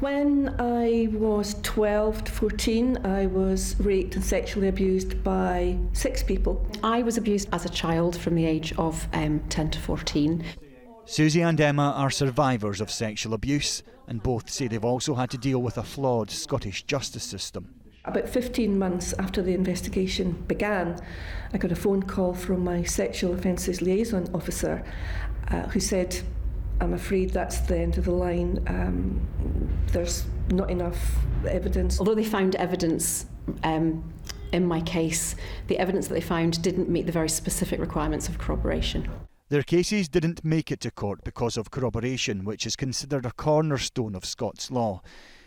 When I was 12 to 14, I was raped and sexually abused by 6 people. I was abused as a child from the age of 10 to 14. Susie and Emma are survivors of sexual abuse, and both say they've also had to deal with a flawed Scottish justice system. About 15 months after the investigation began, I got a phone call from my sexual offences liaison officer who said, "I'm afraid that's the end of the line. There's not enough evidence." Although they found evidence in my case, the evidence that they found didn't meet the very specific requirements of corroboration. Their cases didn't make it to court because of corroboration, which is considered a cornerstone of Scots law.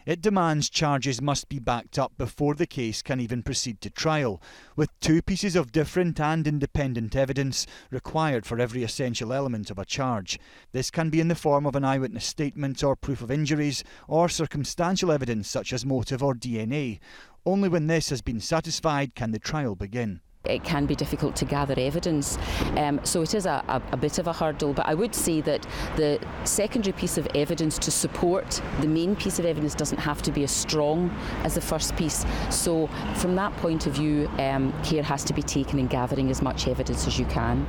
It demands charges must be backed up before the case can even proceed to trial, with 2 pieces of different and independent evidence required for every essential element of a charge. This can be in the form of an eyewitness statement or proof of injuries, or circumstantial evidence such as motive or DNA. Only when this has been satisfied can the trial begin. It can be difficult to gather evidence, so it is a bit of a hurdle, but I would say that the secondary piece of evidence to support the main piece of evidence doesn't have to be as strong as the first piece. So from that point of view, care has to be taken in gathering as much evidence as you can.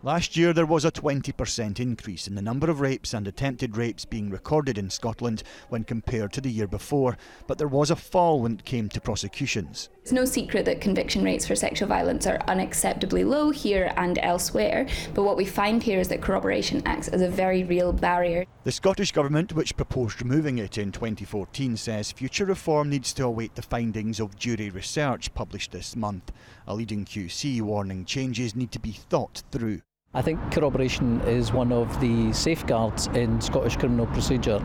Last year there was a 20% increase in the number of rapes and attempted rapes being recorded in Scotland when compared to the year before, but there was a fall when it came to prosecutions. It's no secret that conviction rates for sexual violence are unacceptably low here and elsewhere, but what we find here is that corroboration acts as a very real barrier. The Scottish Government, which proposed removing it in 2014, says future reform needs to await the findings of jury research published this month. A leading QC warning changes need to be thought through. I think corroboration is one of the safeguards in Scottish criminal procedure,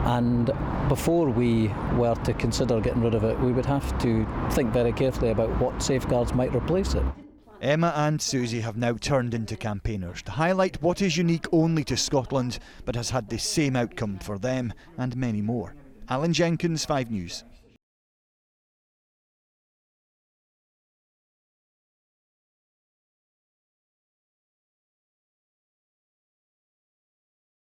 and before we were to consider getting rid of it, we would have to think very carefully about what safeguards might replace it. Emma and Susie have now turned into campaigners to highlight what is unique only to Scotland but has had the same outcome for them and many more. Alan Jenkins, 5 News.